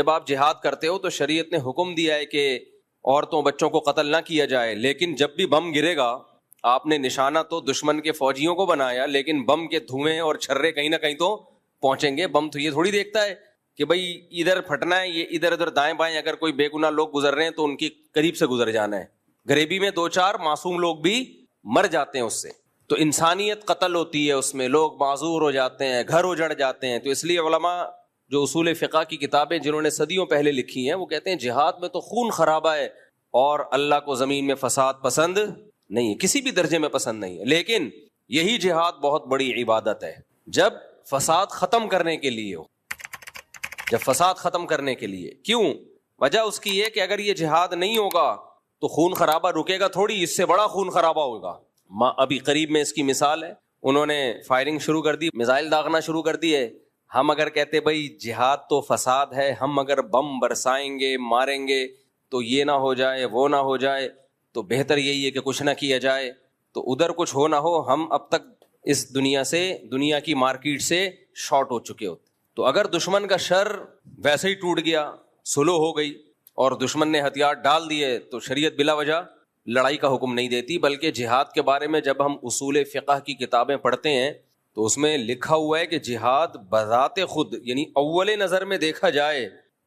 جب آپ جہاد کرتے ہو تو شریعت نے حکم دیا ہے کہ عورتوں بچوں کو قتل نہ کیا جائے، لیکن جب بھی بم گرے گا آپ نے نشانہ تو دشمن کے فوجیوں کو بنایا، لیکن بم کے دھوئیں اور چھرے کہیں نہ کہیں تو پہنچیں گے۔ بم تو یہ تھوڑی دیکھتا ہے کہ بھئی ادھر پھٹنا ہے، یہ ادھر ادھر دائیں بائیں اگر کوئی بے گناہ لوگ گزر رہے ہیں تو ان کی قریب سے گزر جانا ہے۔ غریبی میں 2-4 معصوم لوگ بھی مر جاتے ہیں اس سے، تو انسانیت قتل ہوتی ہے، اس میں لوگ معذور ہو جاتے ہیں، گھر اجڑ جاتے ہیں۔ تو اس لیے علماء جو اصول فقہ کی کتابیں جنہوں نے صدیوں پہلے لکھی ہیں وہ کہتے ہیں جہاد میں تو خون خرابہ ہے اور اللہ کو زمین میں فساد پسند نہیں ہے، کسی بھی درجے میں پسند نہیں ہے، لیکن یہی جہاد بہت بڑی عبادت ہے جب فساد ختم کرنے کے لیے ہو، جب فساد ختم کرنے کے لیے۔ کیوں؟ وجہ اس کی یہ کہ اگر یہ جہاد نہیں ہوگا تو خون خرابہ رکے گا تھوڑی، اس سے بڑا خون خرابہ ہوگا۔ ابھی قریب میں اس کی مثال ہے، انہوں نے فائرنگ شروع کر دی، میزائل داغنا شروع کر دیے۔ ہم اگر کہتے بھائی جہاد تو فساد ہے، ہم اگر بم برسائیں گے ماریں گے تو یہ نہ ہو جائے وہ نہ ہو جائے، تو بہتر یہی ہے کہ کچھ نہ کیا جائے، تو ادھر کچھ ہو نہ ہو ہم اب تک اس دنیا کی مارکیٹ سے شارٹ ہو چکے ہوتے۔ تو اگر دشمن کا شر ویسے ہی ٹوٹ گیا، سلو ہو گئی اور دشمن نے ہتھیار ڈال دیے، تو شریعت بلا وجہ لڑائی کا حکم نہیں دیتی، بلکہ جہاد کے بارے میں جب ہم اصول فقہ کی کتابیں پڑھتے ہیں تو اس میں لکھا ہوا ہے کہ جہاد بذات خود، یعنی اول نظر میں دیکھا جائے،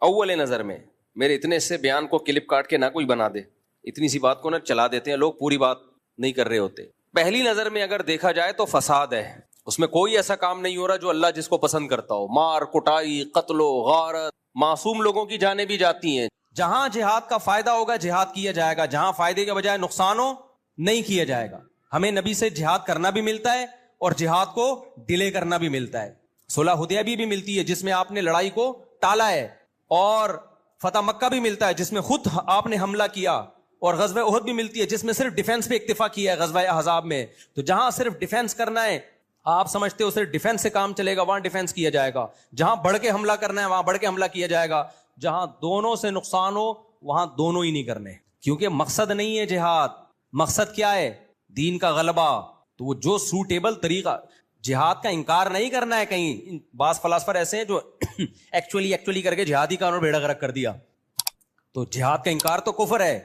اول نظر میں، میرے اتنے سے بیان کو کلپ کاٹ کے نہ کوئی بنا دے، اتنی سی بات کو نہ چلا دیتے ہیں لوگ، پوری بات نہیں کر رہے ہوتے۔ پہلی نظر میں اگر دیکھا جائے تو فساد ہے، اس میں کوئی ایسا کام نہیں ہو رہا جو اللہ جس کو پسند کرتا ہو، مار کٹائی قتل و غارت، معصوم لوگوں کی جانیں بھی جاتی ہیں۔ جہاں جہاد کا فائدہ ہوگا جہاد کیا جائے گا، جہاں فائدے کے بجائے نقصان ہو نہیں کیا جائے گا۔ ہمیں نبی سے جہاد کرنا بھی ملتا ہے اور جہاد کو ڈیلے کرنا بھی ملتا ہے۔ صلح حدیبیہ بھی ملتی ہے جس میں آپ نے لڑائی کو ٹالا ہے، اور فتح مکہ بھی ملتا ہے جس میں خود آپ نے حملہ کیا، اور غزوہ احد بھی ملتی ہے جس میں صرف ڈیفنس پہ اکتفا کیا ہے غزوہ احزاب میں۔ تو جہاں صرف ڈیفنس کرنا ہے، آپ سمجھتے ہو صرف ڈیفنس سے کام چلے گا، وہاں ڈیفنس کیا جائے گا۔ جہاں بڑھ کے حملہ کرنا ہے وہاں بڑھ کے حملہ کیا جائے گا۔ جہاں دونوں سے نقصان ہو وہاں دونوں ہی نہیں کرنے، کیونکہ مقصد نہیں ہے جہاد، مقصد کیا ہے؟ دین کا غلبہ۔ تو وہ جو سوٹیبل طریقہ، جہاد کا انکار نہیں کرنا ہے۔ کہیں بعض فلاسفر ایسے ہیں جو ایکچولی کر کے جہادی کا انہوں نے بیڑا غرق کر دیا، تو جہاد کا انکار تو کفر ہے۔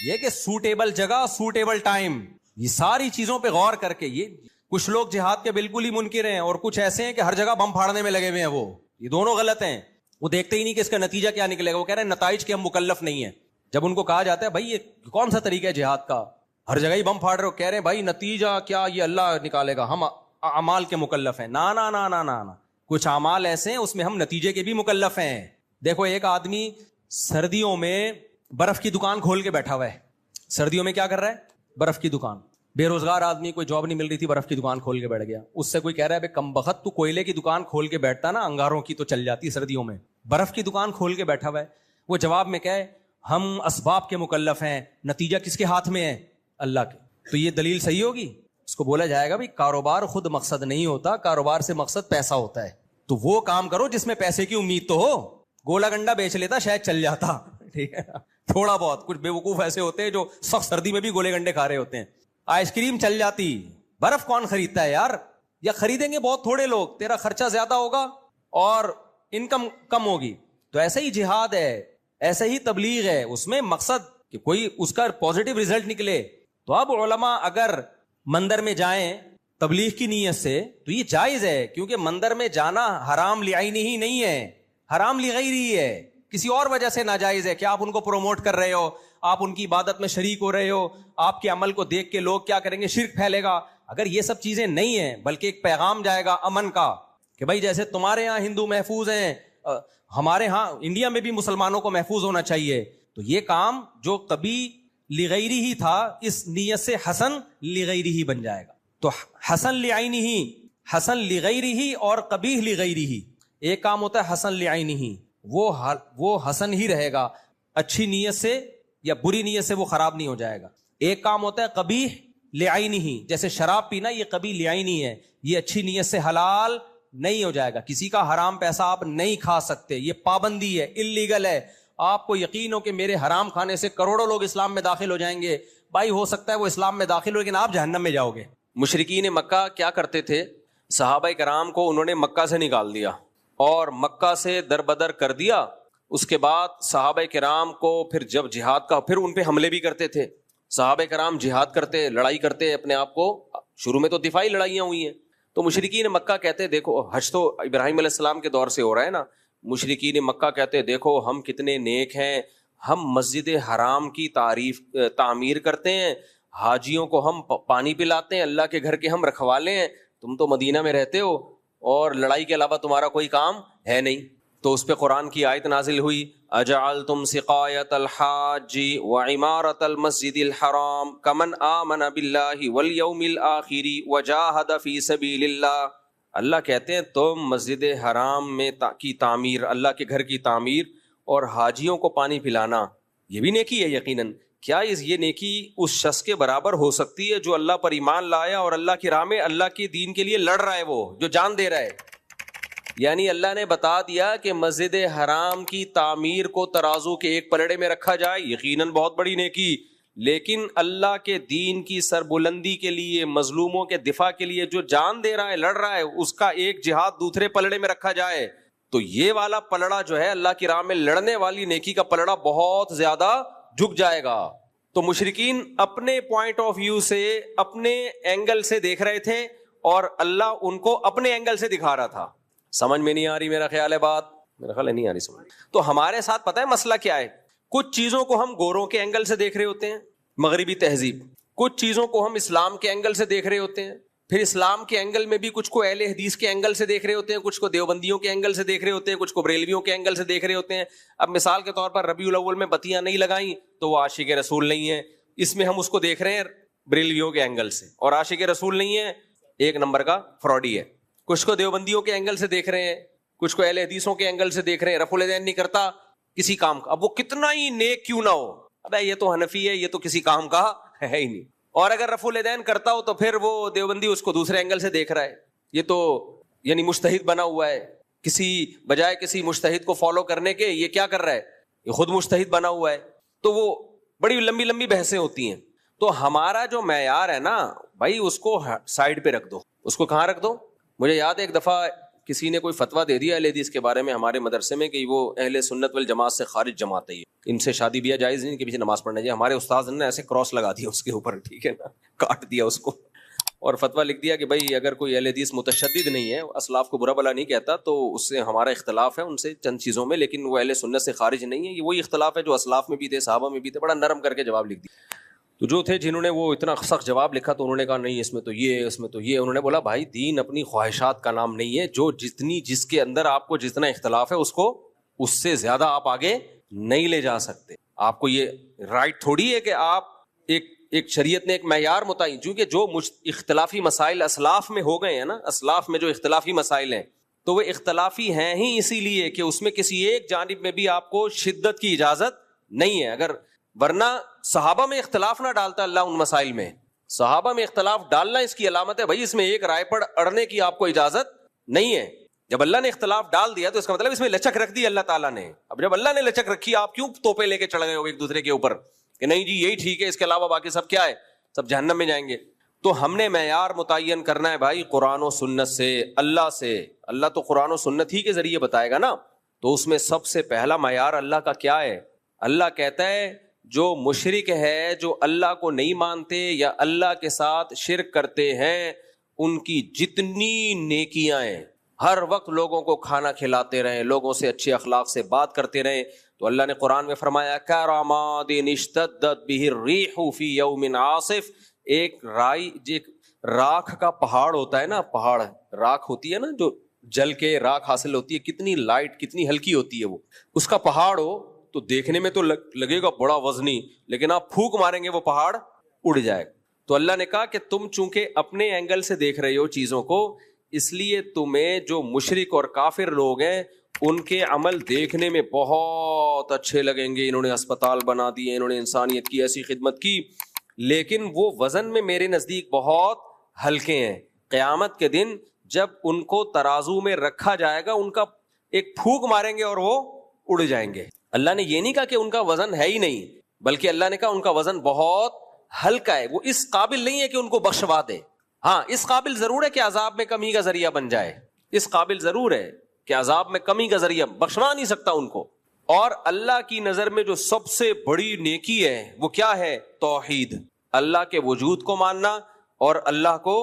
یہ کہ سوٹیبل جگہ، سوٹیبل ٹائم، یہ ساری چیزوں پہ غور کر کے، یہ کچھ لوگ جہاد کے بالکل ہی منکر ہیں اور کچھ ایسے ہیں کہ ہر جگہ بم پھاڑنے میں لگے ہوئے ہیں، وہ یہ دونوں غلط ہیں۔ وہ دیکھتے ہی نہیں کہ اس کا نتیجہ کیا نکلے گا، وہ کہہ رہے ہیں نتائج کے ہم مکلف نہیں ہیں۔ جب ان کو کہا جاتا ہے بھائی یہ کون سا طریقہ ہے جہاد کا، ہر جگہ ہی بم پھاڑ رہے ہو، کہہ رہے ہیں بھائی نتیجہ کیا یہ اللہ نکالے گا، ہم اعمال کے مکلف ہیں۔ نا نا نا نا نا نا، کچھ اعمال ایسے ہیں اس میں ہم نتیجے کے بھی مکلف ہیں۔ دیکھو ایک آدمی سردیوں میں برف کی دکان کھول کے بیٹھا ہوا ہے، سردیوں میں کیا کر رہا ہے؟ برف کی دکان۔ بے روزگار آدمی، کوئی جاب نہیں مل رہی تھی، برف کی دکان کھول کے بیٹھ گیا۔ اس سے کوئی کہہ رہا ہے بے کم بخت، تو کوئلے کی دکان کھول کے بیٹھتا نا، انگاروں کی تو چل جاتی سردیوں میں، برف کی دکان کھول کے بیٹھا ہوا ہے۔ وہ جواب میں کہے ہم اسباب کے مکلف ہیں، نتیجہ کس کے ہاتھ میں ہے؟ اللہ کے۔ تو یہ دلیل صحیح ہوگی؟ اس کو بولا جائے گا بھائی کاروبار خود مقصد نہیں ہوتا، کاروبار سے مقصد پیسہ ہوتا ہے، تو وہ کام کرو جس میں پیسے کی امید تو ہو۔ گولا گنڈا بیچ لیتا شاید چل جاتا، ٹھیک ہے، تھوڑا بہت۔ کچھ بیوقوف ایسے ہوتے ہیں جو سخت سردی میں بھی گولے گنڈے کھا رہے ہوتے ہیں۔ آئس کریم چل جاتی، برف کون خریدتا ہے یار؟ یا خریدیں گے بہت تھوڑے لوگ، تیرا خرچہ زیادہ ہوگا اور انکم کم ہوگی۔ تو ایسے ہی جہاد ہے، ایسے ہی تبلیغ ہے، اس میں مقصد کہ کوئی اس کا پازیٹیو ریزلٹ نکلے۔ تو اب علماء اگر مندر میں جائیں تبلیغ کی نیت سے تو یہ جائز ہے، کیونکہ مندر میں جانا حرام لعینہ ہی نہیں ہے، حرام لغیرہ ہے، کسی اور وجہ سے ناجائز ہے کہ آپ ان کو پروموٹ کر رہے ہو، آپ ان کی عبادت میں شریک ہو رہے ہو، آپ کے عمل کو دیکھ کے لوگ کیا کریں گے؟ شرک پھیلے گا۔ اگر یہ سب چیزیں نہیں ہیں بلکہ ایک پیغام جائے گا امن کا کہ بھائی جیسے تمہارے ہاں ہندو محفوظ ہیں، ہمارے ہاں انڈیا میں بھی مسلمانوں کو محفوظ ہونا چاہیے، تو یہ کام جو کبھی لغیرہ ہی تھا اس نیت سے حسن لغیرہ ہی بن جائے گا۔ تو حسن لعینہ ہی، حسن لغیرہ ہی اور قبیح لغیرہ ہی، ایک کام ہوتا ہے حسن لعینہ ہی، وہ حسن ہی رہے گا، اچھی نیت سے یا بری نیت سے وہ خراب نہیں ہو جائے گا۔ ایک کام ہوتا ہے قبیح لعینہ ہی، جیسے شراب پینا، یہ قبیح لعینہ ہے، یہ اچھی نیت سے حلال نہیں ہو جائے گا۔ کسی کا حرام پیسہ آپ نہیں کھا سکتے، یہ پابندی ہے، اللیگل ہے۔ آپ کو یقین ہو کہ میرے حرام کھانے سے کروڑوں لوگ اسلام میں داخل ہو جائیں گے، بھائی ہو سکتا ہے وہ اسلام میں داخل ہو لیکن آپ جہنم میں جاؤ گے۔ مشرکین مکہ کیا کرتے تھے؟ صحابہ کرام کو انہوں نے مکہ سے نکال دیا اور مکہ سے در بدر کر دیا، اس کے بعد صحابہ کرام کو پھر جب جہاد کا پھر ان پہ حملے بھی کرتے تھے. صحابہ کرام جہاد کرتے, لڑائی کرتے اپنے آپ کو, شروع میں تو دفاعی لڑائیاں ہوئی ہیں. تو مشرکین مکہ کہتے دیکھو, حج تو ابراہیم علیہ السلام کے دور سے ہو رہا ہے نا, مشرکین مکہ کہتے دیکھو ہم کتنے نیک ہیں, ہم مسجد حرام کی تعمیر کرتے ہیں, حاجیوں کو ہم پانی پلاتے ہیں, اللہ کے گھر کے ہم رکھوالے ہیں, تم تو مدینہ میں رہتے ہو اور لڑائی کے علاوہ تمہارا کوئی کام ہے نہیں. تو اس پہ قرآن کی آیت نازل ہوئی, اجعلتم سقایۃ الحاج وعمارۃ المسجد الحرام کمن آمن باللہ والیوم الآخر وجاہد فی سبیل اللہ. اللہ کہتے ہیں تم مسجد حرام میں کی تعمیر, اللہ کے گھر کی تعمیر اور حاجیوں کو پانی پلانا, یہ بھی نیکی ہے یقیناً. کیا یہ نیکی اس شخص کے برابر ہو سکتی ہے جو اللہ پر ایمان لایا اور اللہ کی راہ میں اللہ کے دین کے لیے لڑ رہا ہے, وہ جو جان دے رہا ہے. یعنی اللہ نے بتا دیا کہ مسجد حرام کی تعمیر کو ترازو کے ایک پلڑے میں رکھا جائے, یقیناً بہت بڑی نیکی, لیکن اللہ کے دین کی سربلندی کے لیے, مظلوموں کے دفاع کے لیے جو جان دے رہا ہے, لڑ رہا ہے, اس کا ایک جہاد دوسرے پلڑے میں رکھا جائے, تو یہ والا پلڑا جو ہے اللہ کی راہ میں لڑنے والی نیکی کا پلڑا بہت زیادہ جھک جائے گا. تو مشرکین اپنے پوائنٹ آف ویو سے, اپنے اینگل سے دیکھ رہے تھے اور اللہ ان کو اپنے اینگل سے دکھا رہا تھا. سمجھ میں نہیں آ رہی, میرا خیال ہے بات, میرا خیال ہے نہیں آ رہی سمجھ. تو ہمارے ساتھ پتہ ہے مسئلہ کیا ہے, کچھ چیزوں کو ہم گوروں کے اینگل سے دیکھ رہے ہوتے ہیں, مغربی تہذیب, کچھ چیزوں کو ہم اسلام کے اینگل سے دیکھ رہے ہوتے ہیں, پھر اسلام کے اینگل میں بھی کچھ کو اہل حدیث کے اینگل سے دیکھ رہے ہوتے ہیں, کچھ کو دیوبندیوں کے اینگل سے دیکھ رہے ہوتے ہیں, کچھ کو بریلویوں کے اینگل سے دیکھ رہے ہوتے ہیں. اب مثال کے طور پر ربیع الاول میں بتیاں نہیں لگائیں تو وہ عاشق رسول نہیں ہے, اس میں ہم اس کو دیکھ رہے ہیں بریلویوں کے اینگل سے, اور عاشق رسول نہیں ہے, ایک نمبر کا فراڈی ہے. کچھ کو دیوبندیوں کے اینگل سے دیکھ رہے ہیں, کچھ کو اہل حدیثوں کے اینگل سے دیکھ رہے ہیں, رفع الیدین نہیں کرتا کسی کام کا, اب وہ کتنا ہی نیک کیوں نہ ہو, ابے یہ تو حنفی ہے, یہ تو کسی کام کا ہے ہی نہیں. اور اگر رفع الیدین کرتا ہو تو پھر وہ دیوبندی اس کو دوسرے اینگل سے دیکھ رہا ہے, یہ تو یعنی مجتہد بنا ہوا ہے, کسی بجائے کسی مجتہد کو فالو کرنے کے یہ کیا کر رہا ہے, یہ خود مجتہد بنا ہوا ہے. تو وہ بڑی لمبی لمبی بحثیں ہوتی ہیں. تو ہمارا جو معیار ہے نا بھائی, اس کو سائڈ پہ رکھ دو. اس کو کہاں رکھ دو؟ مجھے یاد ہے ایک دفعہ کسی نے کوئی فتویٰ دے دیا اہل حدیث کے بارے میں ہمارے مدرسے میں کہ وہ اہل سنت والجماعت سے خارج جماعت ہے, ان سے شادی بیاہ جائز نہیں, ان کے پیچھے نماز پڑھنا چاہیے. ہمارے استاذ نے ایسے کراس لگا دیا اس کے اوپر, ٹھیک ہے نا, کاٹ دیا اس کو, اور فتویٰ لکھ دیا کہ بھائی اگر کوئی اہل حدیث متشدد نہیں ہے, اسلاف کو برا بلا نہیں کہتا, تو اس سے ہمارا اختلاف ہے ان سے چند چیزوں میں, لیکن وہ اہل سنت سے خارج نہیں ہے. یہ وہی اختلاف ہے جو اسلاف میں بھی تھے, صحابہ میں بھی تھے. بڑا نرم کر کے جواب لکھ دیا. تو جو تھے جنہوں نے وہ اتنا سخت جواب لکھا تو انہوں نے کہا نہیں اس میں تو یہ, اس میں تو یہ. انہوں نے بولا بھائی دین اپنی خواہشات کا نام نہیں ہے, جو جس کے اندر آپ کو جتنا اختلاف ہے اس سے زیادہ آپ آگے نہیں لے جا سکتے. آپ کو یہ رائٹ تھوڑی ہے کہ آپ ایک شریعت نے ایک معیار متعین, چونکہ جو اختلافی مسائل اسلاف میں ہو گئے ہیں نا, اسلاف میں جو اختلافی مسائل ہیں تو وہ اختلافی ہیں ہی اسی لیے کہ اس میں کسی ایک جانب میں بھی آپ کو شدت کی اجازت نہیں ہے. اگر ورنہ صحابہ میں اختلاف نہ ڈالتا اللہ ان مسائل میں, صحابہ میں اختلاف ڈالنا اس کی علامت ہے بھائی اس میں ایک رائے پر اڑنے کی آپ کو اجازت نہیں ہے. جب اللہ نے اختلاف ڈال دیا تو اس کا مطلب اس میں لچک رکھ دی اللہ تعالیٰ نے. اب جب اللہ نے لچک رکھی, آپ کیوں توپے لے کے چڑھ گئے ہو ایک دوسرے کے اوپر کہ نہیں جی یہی ٹھیک ہے, اس کے علاوہ باقی سب کیا ہے, سب جہنم میں جائیں گے. تو ہم نے معیار متعین کرنا ہے بھائی قرآن و سنت سے, اللہ سے. اللہ تو قرآن و سنت ہی کے ذریعے بتائے گا نا. تو اس میں سب سے پہلا معیار اللہ کا کیا ہے؟ اللہ کہتا ہے جو مشرک ہے, جو اللہ کو نہیں مانتے یا اللہ کے ساتھ شرک کرتے ہیں, ان کی جتنی نیکیاں ہیں, ہر وقت لوگوں کو کھانا کھلاتے رہیں, لوگوں سے اچھے اخلاق سے بات کرتے رہیں. تو اللہ نے قرآن میں فرمایا کراماد اشتدت بہ الریح فی یوم عاصف. ایک راکھ کا پہاڑ ہوتا ہے نا, پہاڑ راکھ ہوتی ہے نا, جو جل کے راکھ حاصل ہوتی ہے, کتنی لائٹ کتنی ہلکی ہوتی ہے وہ, اس کا پہاڑ ہو تو دیکھنے میں تو لگے گا بڑا وزنی, لیکن آپ پھونک ماریں گے وہ پہاڑ اڑ جائے. تو اللہ نے کہا کہ تم چونکہ اپنے اینگل سے دیکھ رہے ہو چیزوں کو, اس لیے تمہیں جو مشرک اور کافر لوگ ہیں ان کے عمل دیکھنے میں بہت اچھے لگیں گے. انہوں نے اسپتال بنا دیے, انہوں نے انسانیت کی ایسی خدمت کی, لیکن وہ وزن میں میرے نزدیک بہت ہلکے ہیں. قیامت کے دن جب ان کو ترازو میں رکھا جائے گا, ان کا ایک پھونک ماریں گے اور وہ اڑ جائیں گے. اللہ نے یہ نہیں کہا کہ ان کا وزن ہے ہی نہیں, بلکہ اللہ نے کہا ان کا وزن بہت ہلکا ہے, وہ اس قابل نہیں ہے کہ ان کو بخشوا دے. ہاں اس قابل ضرور ہے کہ عذاب میں کمی کا ذریعہ بن جائے, اس قابل ضرور ہے کہ عذاب میں کمی کا ذریعہ, بخشوا نہیں سکتا ان کو. اور اللہ کی نظر میں جو سب سے بڑی نیکی ہے وہ کیا ہے؟ توحید، اللہ کے وجود کو ماننا اور اللہ کو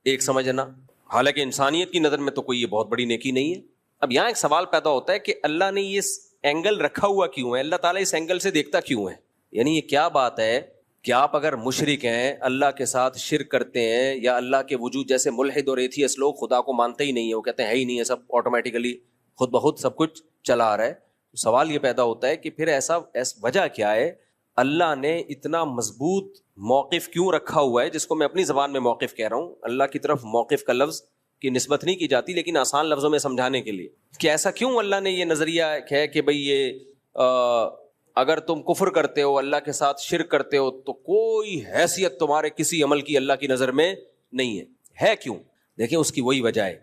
ایک سمجھنا. حالانکہ انسانیت کی نظر میں تو کوئی یہ بہت بڑی نیکی نہیں ہے. اب یہاں ایک سوال پیدا ہوتا ہے کہ اللہ نے یہ اینگل رکھا ہوا کیوں ہے؟ اللہ تعالیٰ اس اینگل سے دیکھتا کیوں ہے؟ یعنی یہ کیا بات ہے کہ آپ اگر مشرک ہیں، اللہ کے ساتھ شرک کرتے ہیں، یا اللہ کے وجود، جیسے ملحد اور ایتھیسٹ لوگ خدا کو مانتے ہی نہیں ہیں، وہ کہتے ہیں ہے ہی نہیں ہے، سب آٹومیٹیکلی خود بخود سب کچھ چلا آ رہا ہے. سوال یہ پیدا ہوتا ہے کہ پھر ایسا وجہ کیا ہے؟ اللہ نے اتنا مضبوط موقف کیوں رکھا ہوا ہے، جس کو میں اپنی زبان میں موقف کہہ رہا ہوں. اللہ کی طرف موقف کا لفظ کی نسبت نہیں کی جاتی، لیکن آسان لفظوں میں سمجھانے کے لیے کہ ایسا کیوں اللہ نے یہ نظریہ ہے کہ بھئی یہ اگر تم کفر کرتے ہو، اللہ کے ساتھ شرک کرتے ہو، تو کوئی حیثیت تمہارے کسی عمل کی اللہ کی نظر میں نہیں ہے. کیوں؟ دیکھیں اس کی وہی وجہ ہے